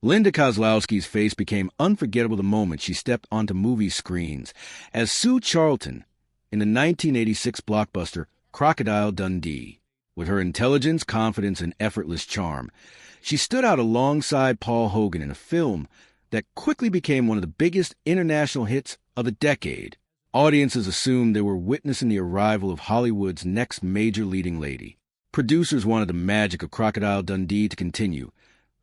Linda Kozlowski's face became unforgettable the moment she stepped onto movie screens as Sue Charlton in the 1986 blockbuster Crocodile Dundee. With her intelligence, confidence, and effortless charm, she stood out alongside Paul Hogan in a film that quickly became one of the biggest international hits of the decade. Audiences assumed they were witnessing the arrival of Hollywood's next major leading lady. Producers wanted the magic of Crocodile Dundee to continue.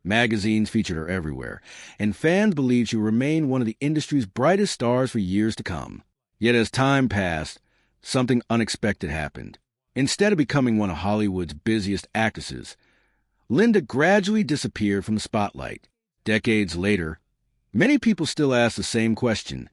Magazines featured her everywhere, and fans believed she would remain one of the industry's brightest stars for years to come. Yet as time passed, something unexpected happened. Instead of becoming one of Hollywood's busiest actresses, Linda gradually disappeared from the spotlight. Decades later, many people still ask the same question: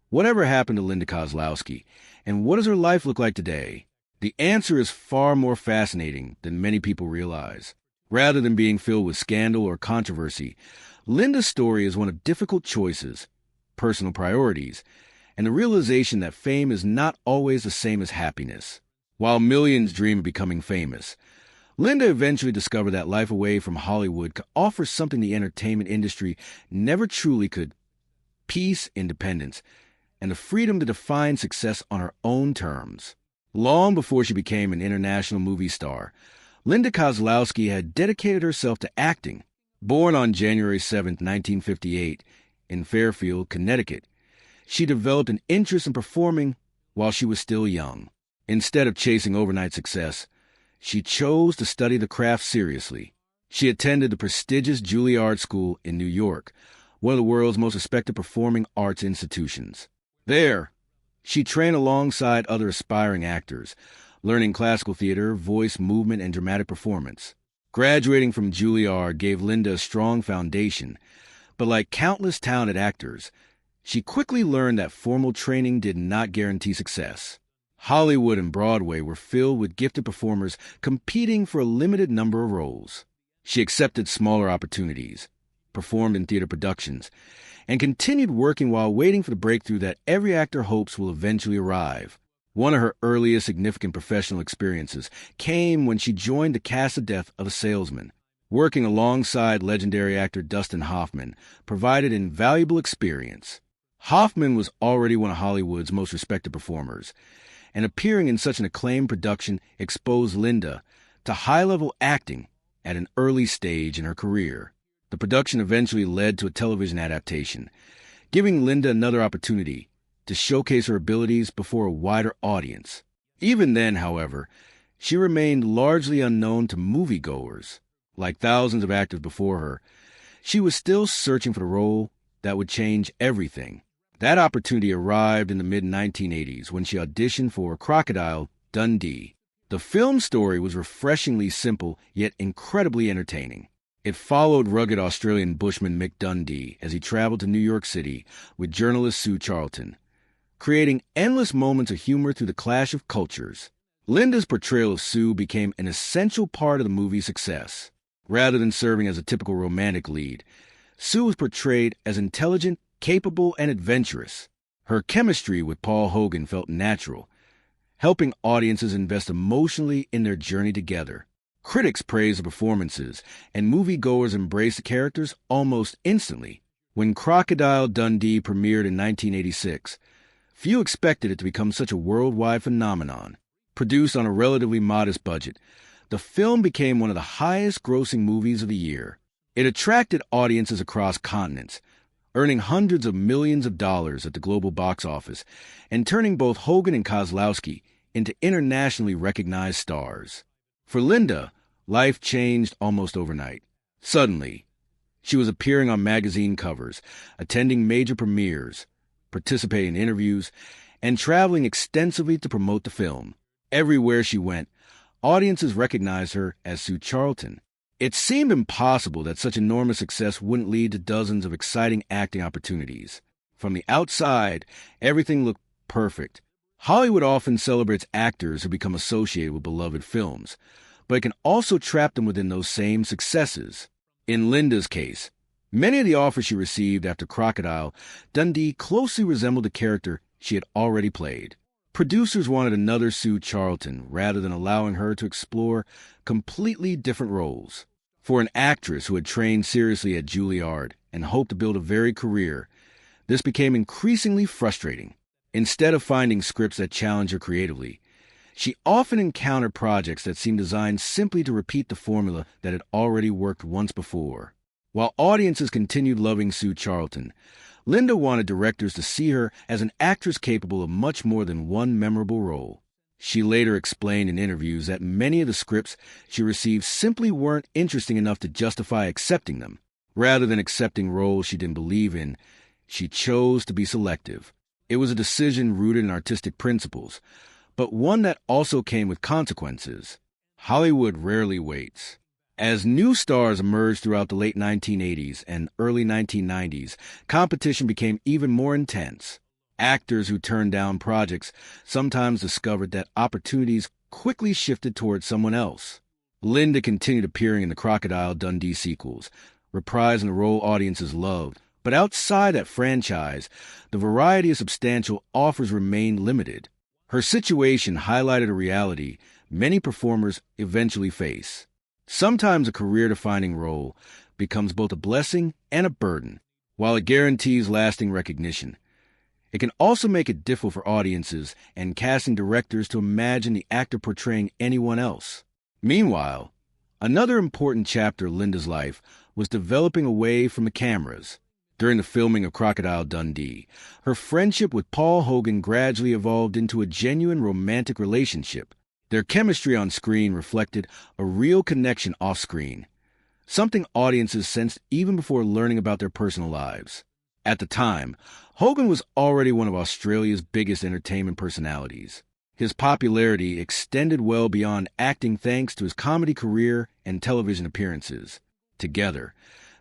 whatever happened to Linda Kozlowski, and what does her life look like today? The answer is far more fascinating than many people realize. Rather than being filled with scandal or controversy, Linda's story is one of difficult choices, personal priorities, and the realization that fame is not always the same as happiness. While millions dream of becoming famous, Linda eventually discovered that life away from Hollywood could offer something the entertainment industry never truly could: peace, independence, and the freedom to define success on her own terms. Long before she became an international movie star, Linda Kozlowski had dedicated herself to acting. Born on January 7, 1958, in Fairfield, Connecticut, she developed an interest in performing while she was still young. Instead of chasing overnight success, she chose to study the craft seriously. She attended the prestigious Juilliard School in New York, one of the world's most respected performing arts institutions. There, she trained alongside other aspiring actors, learning classical theater, voice, movement, and dramatic performance. Graduating from Juilliard gave Linda a strong foundation, but like countless talented actors, she quickly learned that formal training did not guarantee success. Hollywood and Broadway were filled with gifted performers competing for a limited number of roles. She accepted smaller opportunities, performed in theater productions, and continued working while waiting for the breakthrough that every actor hopes will eventually arrive. One of her earliest significant professional experiences came when she joined the cast of Death of a Salesman. Working alongside legendary actor Dustin Hoffman provided invaluable experience. Hoffman was already one of Hollywood's most respected performers, and appearing in such an acclaimed production exposed Linda to high-level acting at an early stage in her career. The production eventually led to a television adaptation, giving Linda another opportunity to showcase her abilities before a wider audience. Even then, however, she remained largely unknown to moviegoers. Like thousands of actors before her, she was still searching for the role that would change everything. That opportunity arrived in the mid-1980s when she auditioned for Crocodile Dundee. The film story was refreshingly simple, yet incredibly entertaining. It followed rugged Australian bushman Mick Dundee as he traveled to New York City with journalist Sue Charlton, creating endless moments of humor through the clash of cultures. Linda's portrayal of Sue became an essential part of the movie's success. Rather than serving as a typical romantic lead, Sue was portrayed as intelligent, capable, and adventurous. Her chemistry with Paul Hogan felt natural, helping audiences invest emotionally in their journey together. Critics praised the performances, and moviegoers embraced the characters almost instantly. When Crocodile Dundee premiered in 1986, few expected it to become such a worldwide phenomenon. Produced on a relatively modest budget, the film became one of the highest-grossing movies of the year. It attracted audiences across continents, earning hundreds of millions of dollars at the global box office and turning both Hogan and Kozlowski into internationally recognized stars. For Linda, life changed almost overnight. Suddenly, she was appearing on magazine covers, attending major premieres, participating in interviews, and traveling extensively to promote the film. Everywhere she went, audiences recognized her as Sue Charlton. It seemed impossible that such enormous success wouldn't lead to dozens of exciting acting opportunities. From the outside, everything looked perfect. Hollywood often celebrates actors who become associated with beloved films, but it can also trap them within those same successes. In Linda's case, many of the offers she received after Crocodile Dundee closely resembled the character she had already played. Producers wanted another Sue Charlton rather than allowing her to explore completely different roles. For an actress who had trained seriously at Juilliard and hoped to build a varied career, this became increasingly frustrating. Instead of finding scripts that challenged her creatively, she often encountered projects that seemed designed simply to repeat the formula that had already worked once before. While audiences continued loving Sue Charlton, Linda wanted directors to see her as an actress capable of much more than one memorable role. She later explained in interviews that many of the scripts she received simply weren't interesting enough to justify accepting them. Rather than accepting roles she didn't believe in, she chose to be selective. It was a decision rooted in artistic principles, but one that also came with consequences. Hollywood rarely waits. As new stars emerged throughout the late 1980s and early 1990s, competition became even more intense. Actors who turned down projects sometimes discovered that opportunities quickly shifted towards someone else. Linda continued appearing in the Crocodile Dundee sequels, reprising a role audiences loved. But outside that franchise, the variety of substantial offers remained limited. Her situation highlighted a reality many performers eventually face. Sometimes a career-defining role becomes both a blessing and a burden. While it guarantees lasting recognition, it can also make it difficult for audiences and casting directors to imagine the actor portraying anyone else. Meanwhile, another important chapter of Linda's life was developing away from the cameras. During the filming of Crocodile Dundee, her friendship with Paul Hogan gradually evolved into a genuine romantic relationship. Their chemistry on screen reflected a real connection off-screen, something audiences sensed even before learning about their personal lives. At the time, Hogan was already one of Australia's biggest entertainment personalities. His popularity extended well beyond acting thanks to his comedy career and television appearances. Together,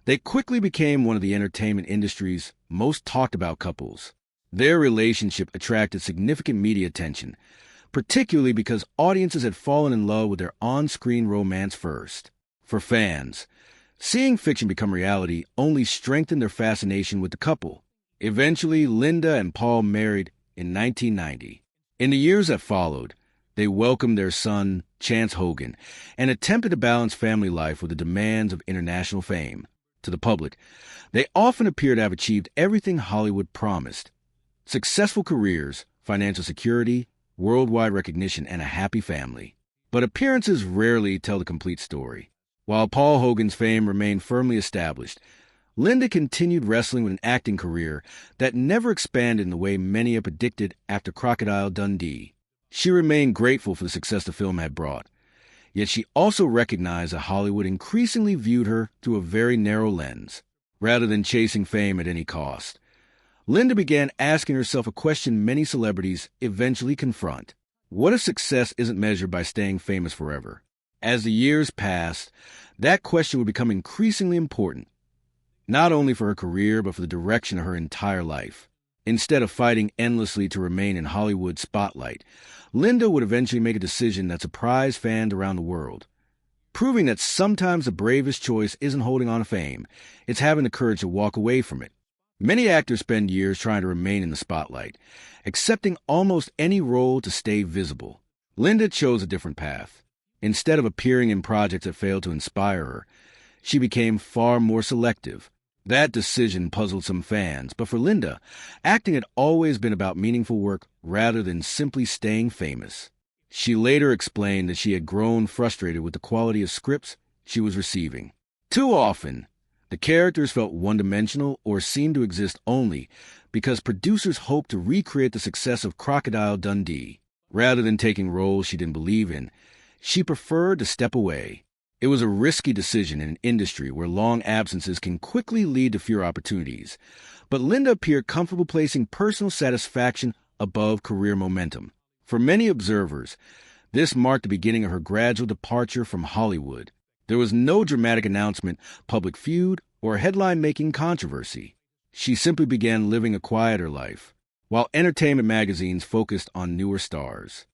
they quickly became one of the entertainment industry's most talked-about couples. Their relationship attracted significant media attention, particularly because audiences had fallen in love with their on-screen romance first. For fans, seeing fiction become reality only strengthened their fascination with the couple. Eventually, Linda and Paul married in 1990. In the years that followed, they welcomed their son, Chance Hogan, and attempted to balance family life with the demands of international fame. To the public, they often appear to have achieved everything Hollywood promised: successful careers, financial security, worldwide recognition, and a happy family. But appearances rarely tell the complete story. While Paul Hogan's fame remained firmly established, Linda continued wrestling with an acting career that never expanded in the way many had predicted after Crocodile Dundee. She remained grateful for the success the film had brought, yet she also recognized that Hollywood increasingly viewed her through a very narrow lens. Rather than chasing fame at any cost, Linda began asking herself a question many celebrities eventually confront. What if success isn't measured by staying famous forever? As the years passed, that question would become increasingly important, not only for her career but for the direction of her entire life. Instead of fighting endlessly to remain in Hollywood's spotlight, Linda would eventually make a decision that surprised fans around the world, proving that sometimes the bravest choice isn't holding on to fame, it's having the courage to walk away from it. Many actors spend years trying to remain in the spotlight, accepting almost any role to stay visible. Linda chose a different path. Instead of appearing in projects that failed to inspire her, she became far more selective. That decision puzzled some fans, but for Linda, acting had always been about meaningful work rather than simply staying famous. She later explained that she had grown frustrated with the quality of scripts she was receiving. Too often, the characters felt one-dimensional or seemed to exist only because producers hoped to recreate the success of Crocodile Dundee. Rather than taking roles she didn't believe in, she preferred to step away. It was a risky decision in an industry where long absences can quickly lead to fewer opportunities, but Linda appeared comfortable placing personal satisfaction above career momentum. For many observers, this marked the beginning of her gradual departure from Hollywood. There was no dramatic announcement, public feud, or headline-making controversy. She simply began living a quieter life, while entertainment magazines focused on newer stars.